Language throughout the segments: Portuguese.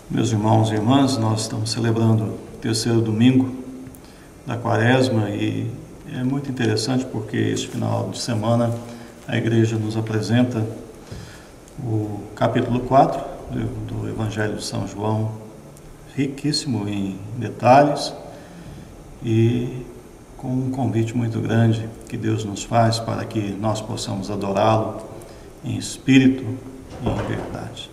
Meus irmãos e irmãs, nós estamos celebrando o terceiro domingo da Quaresma e é muito interessante porque este final de semana a Igreja nos apresenta o capítulo 4 do Evangelho de São João, riquíssimo em detalhes e com um convite muito grande que Deus nos faz para que nós possamos adorá-lo em espírito e em verdade.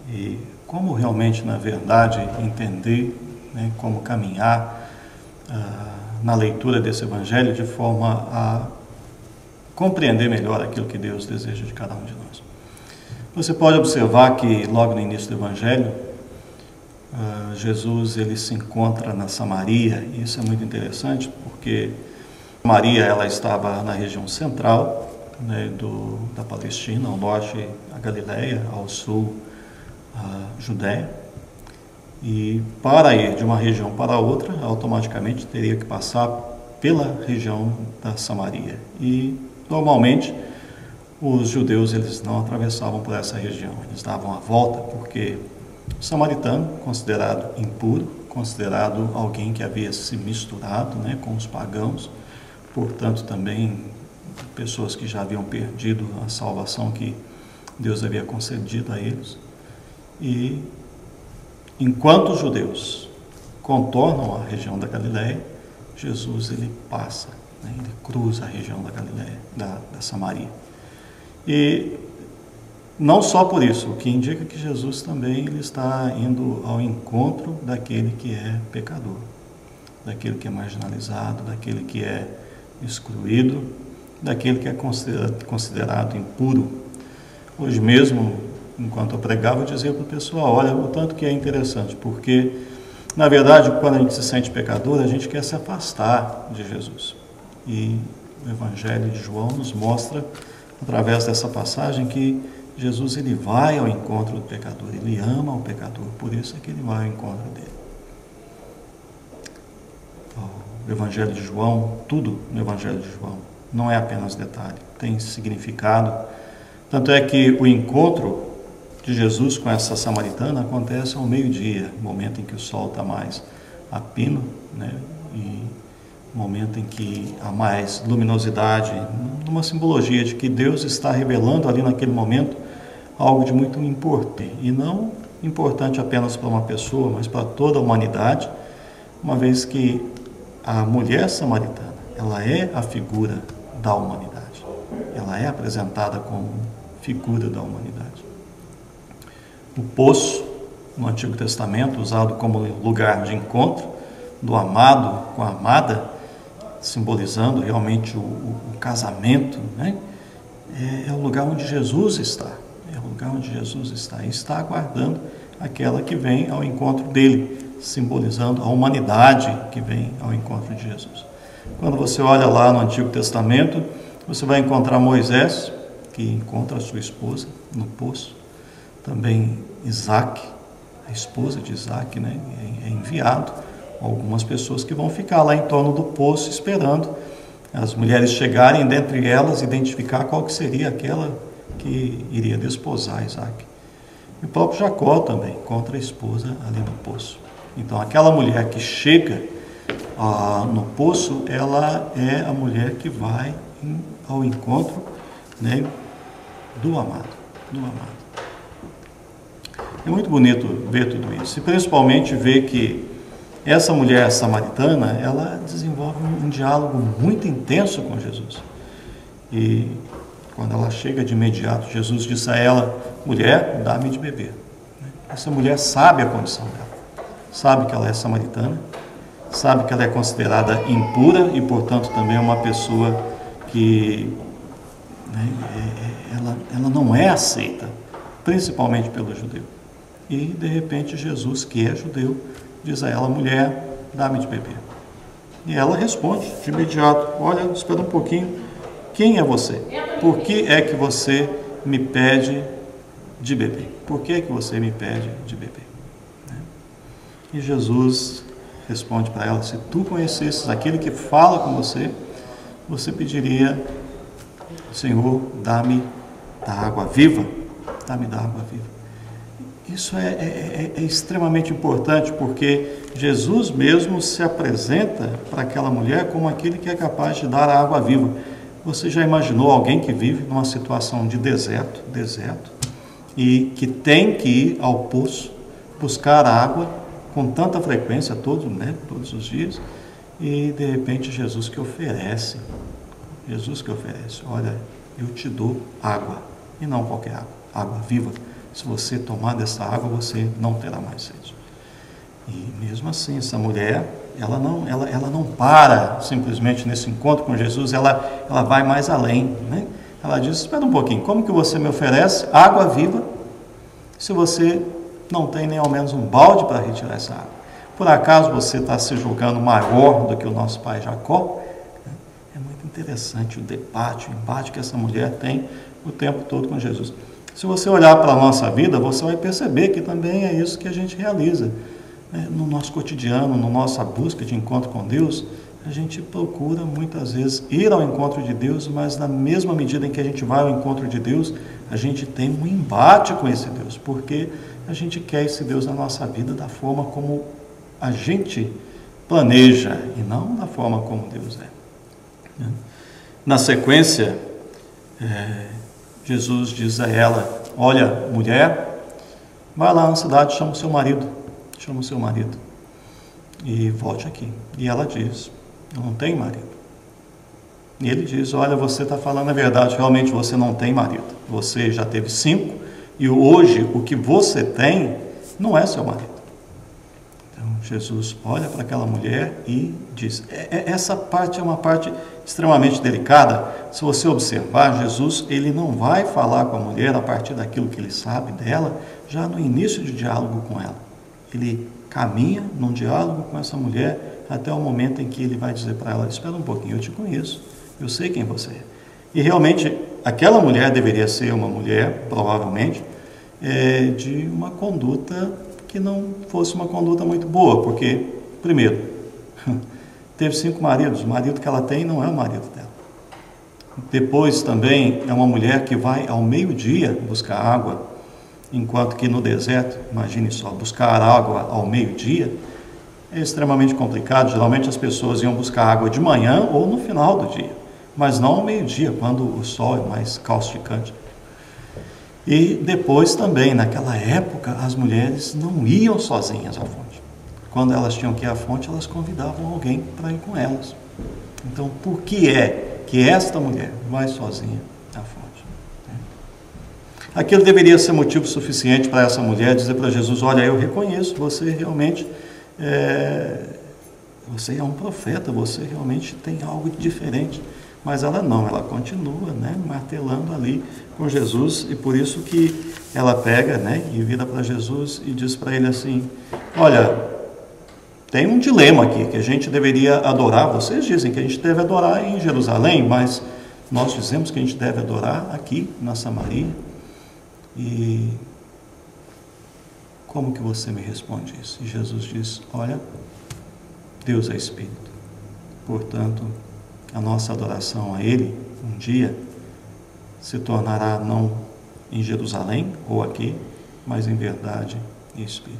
E como realmente, na verdade, entender, como caminhar na leitura desse Evangelho de forma a compreender melhor aquilo que Deus deseja de cada um de nós. Você pode observar que logo no início do Evangelho, Jesus ele se encontra na Samaria, e isso é muito interessante porque Samaria ela estava na região central da Palestina, ao norte a Galileia, ao sul a Judéia, e para ir de uma região para outra, automaticamente teria que passar pela região da Samaria. E normalmente os judeus eles não atravessavam por essa região, eles davam a volta, porque o samaritano, considerado impuro, considerado alguém que havia se misturado com os pagãos, portanto também pessoas que já haviam perdido a salvação que Deus havia concedido a eles. E enquanto os judeus contornam a região da Galileia, Jesus ele passa, ele cruza a região da Galileia, da Samaria. E não só por isso, o que indica que Jesus também ele está indo ao encontro daquele que é pecador, daquele que é marginalizado, daquele que é excluído, daquele que é considerado impuro. Hoje mesmo, enquanto eu pregava, eu dizia para o pessoal, olha, o tanto que é interessante, porque, na verdade, quando a gente se sente pecador, a gente quer se afastar de Jesus. E o Evangelho de João nos mostra, através dessa passagem, que Jesus ele vai ao encontro do pecador, ele ama o pecador, por isso é que ele vai ao encontro dele. O Evangelho de João, tudo no Evangelho de João, não é apenas detalhe, tem significado. Tanto é que o encontro de Jesus com essa samaritana acontece ao meio-dia, momento em que o sol está mais a pino, e momento em que há mais luminosidade, numa simbologia de que Deus está revelando ali naquele momento algo de muito importante, e não importante apenas para uma pessoa, mas para toda a humanidade, uma vez que a mulher samaritana, ela é a figura da humanidade, ela é apresentada como figura da humanidade. O poço, no Antigo Testamento, usado como lugar de encontro do amado com a amada, simbolizando realmente o casamento, é o lugar onde Jesus está. É o lugar onde Jesus está. E está aguardando aquela que vem ao encontro dele, simbolizando a humanidade que vem ao encontro de Jesus. Quando você olha lá no Antigo Testamento, você vai encontrar Moisés, que encontra a sua esposa no poço. Também Isaac, a esposa de Isaac, é enviado algumas pessoas que vão ficar lá em torno do poço esperando as mulheres chegarem, dentre elas identificar qual que seria aquela que iria desposar Isaac. E o próprio Jacó também encontra a esposa ali no poço. Então aquela mulher que chega no poço, ela é a mulher que vai ao encontro do amado. É muito bonito ver tudo isso, e principalmente ver que essa mulher samaritana, ela desenvolve um diálogo muito intenso com Jesus. E quando ela chega de imediato, Jesus diz a ela, mulher, dá-me de beber. Essa mulher sabe a condição dela, sabe que ela é samaritana, sabe que ela é considerada impura e, portanto, também é uma pessoa que ela não é aceita, principalmente pelo judeu. E, de repente, Jesus, que é judeu, diz a ela, mulher, dá-me de beber. E ela responde de imediato, olha, espera um pouquinho, quem é você? Por que é que você me pede de beber? Por que é que você me pede de beber? E Jesus responde para ela, se tu conhecesses aquele que fala com você, você pediria, Senhor, dá-me da água viva, dá-me da água viva. E Isso é extremamente importante, porque Jesus mesmo se apresenta para aquela mulher como aquele que é capaz de dar a água viva. Você já imaginou alguém que vive numa situação de deserto, e que tem que ir ao poço buscar água com tanta frequência, todos os dias, e de repente Jesus que oferece, olha, eu te dou água, e não qualquer água, água viva. Se você tomar dessa água, você não terá mais sede. E mesmo assim, essa mulher, ela não para simplesmente nesse encontro com Jesus, ela vai mais além, né? Ela diz, espera um pouquinho, como que você me oferece água viva, se você não tem nem ao menos um balde para retirar essa água? Por acaso você está se julgando maior do que o nosso pai Jacó? É muito interessante o debate, o embate que essa mulher tem o tempo todo com Jesus. Se você olhar para a nossa vida, você vai perceber que também é isso que a gente realiza. No nosso cotidiano, na nossa busca de encontro com Deus, a gente procura muitas vezes ir ao encontro de Deus, mas na mesma medida em que a gente vai ao encontro de Deus, a gente tem um embate com esse Deus, porque a gente quer esse Deus na nossa vida da forma como a gente planeja e não da forma como Deus é. Na sequência, Jesus diz a ela, olha, mulher, vai lá na cidade, chama o seu marido e volte aqui. E ela diz, eu não tenho marido. E ele diz, olha, você está falando a verdade, realmente você não tem marido. Você já teve 5 e hoje o que você tem não é seu marido. Então Jesus olha para aquela mulher e diz, essa parte é uma parte extremamente delicada. Se você observar, Jesus ele não vai falar com a mulher a partir daquilo que ele sabe dela, já no início de diálogo com ela. Ele caminha num diálogo com essa mulher até o momento em que ele vai dizer para ela, espera um pouquinho, eu te conheço, eu sei quem você é. E realmente, aquela mulher deveria ser uma mulher, provavelmente, de uma conduta que não fosse uma conduta muito boa, porque, primeiro, teve 5 maridos, o marido que ela tem não é o marido dela. Depois também é uma mulher que vai ao meio-dia buscar água, enquanto que no deserto, imagine só, buscar água ao meio-dia é extremamente complicado. Geralmente as pessoas iam buscar água de manhã ou no final do dia, mas não ao meio-dia, quando o sol é mais causticante. E depois também, naquela época, as mulheres não iam sozinhas à fonte. Quando elas tinham que ir à fonte, elas convidavam alguém para ir com elas. Então, por que é que esta mulher vai sozinha à fonte? Aquilo deveria ser motivo suficiente para essa mulher dizer para Jesus, olha, eu reconheço, você realmente você é um profeta, você realmente tem algo diferente. Mas ela não, ela continua, martelando ali com Jesus, e por isso que ela pega, e vira para Jesus e diz para ele assim, olha, tem um dilema aqui, que a gente deveria adorar, vocês dizem que a gente deve adorar em Jerusalém, mas nós dizemos que a gente deve adorar aqui na Samaria. E como que você me responde isso? E Jesus diz, olha, Deus é Espírito, portanto, a nossa adoração a Ele, um dia, se tornará não em Jerusalém ou aqui, mas em verdade e Espírito.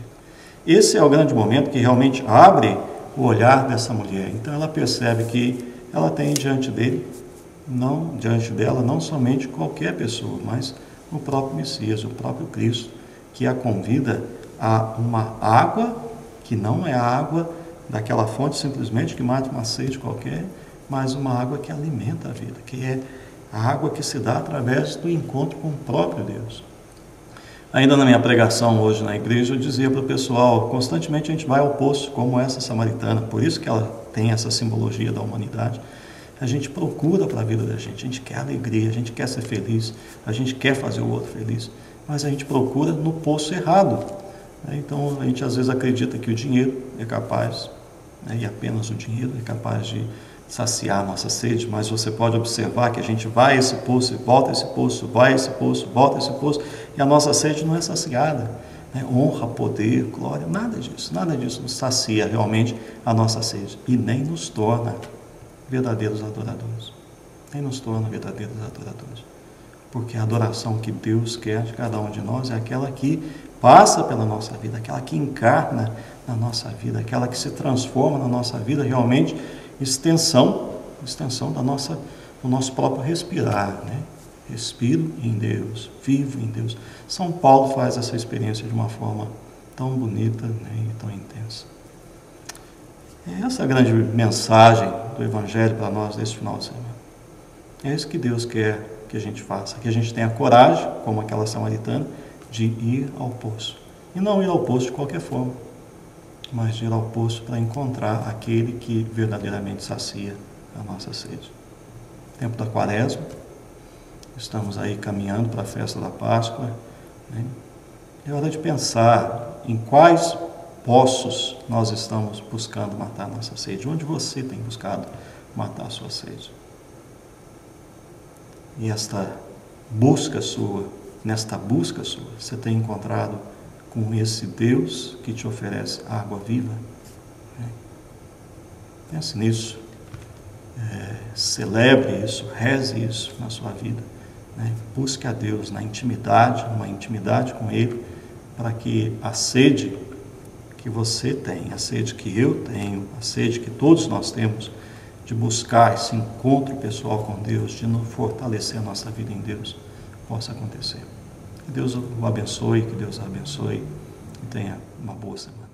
Esse é o grande momento que realmente abre o olhar dessa mulher. Então ela percebe que ela tem diante dela, não somente qualquer pessoa, mas o próprio Messias, o próprio Cristo, que a convida a uma água que não é a água daquela fonte simplesmente que mata uma sede qualquer, mas uma água que alimenta a vida, que é a água que se dá através do encontro com o próprio Deus. Ainda na minha pregação hoje na igreja, eu dizia para o pessoal, constantemente a gente vai ao poço, como essa samaritana, por isso que ela tem essa simbologia da humanidade. A gente procura para a vida da gente, a gente quer alegria, a gente quer ser feliz, a gente quer fazer o outro feliz, mas a gente procura no poço errado. Então a gente às vezes acredita que o dinheiro é capaz, e apenas o dinheiro é capaz de saciar a nossa sede, mas você pode observar que a gente vai a esse poço e volta a esse poço, vai a esse poço, volta a esse poço, e a nossa sede não é saciada. Honra, poder, glória, nada disso nos sacia realmente a nossa sede, e nem nos torna verdadeiros adoradores. Nem nos torna verdadeiros adoradores. Porque a adoração que Deus quer de cada um de nós é aquela que passa pela nossa vida, aquela que encarna na nossa vida, aquela que se transforma na nossa vida, realmente extensão do nosso próprio respirar, né? Respiro em Deus, vivo em Deus. São Paulo faz essa experiência de uma forma tão bonita, né, e tão intensa. Essa é a grande mensagem do Evangelho para nós nesse final de semana. É isso que Deus quer que a gente faça, que a gente tenha coragem, como aquela samaritana, de ir ao poço. E não ir ao poço de qualquer forma, mas de ir ao poço para encontrar aquele que verdadeiramente sacia a nossa sede. Tempo da Quaresma, estamos aí caminhando para a festa da Páscoa, né? É hora de pensar em quais poços nós estamos buscando matar a nossa sede. Onde você tem buscado matar a sua sede? E nesta busca sua, você tem encontrado com esse Deus que te oferece água viva? Pense nisso, celebre isso, reze isso na sua vida, né? Busque a Deus na intimidade, numa intimidade com Ele, para que a sede que você tem, a sede que eu tenho, a sede que todos nós temos, de buscar esse encontro pessoal com Deus, de fortalecer a nossa vida em Deus, possa acontecer. Que Deus o abençoe, que Deus a abençoe e tenha uma boa semana.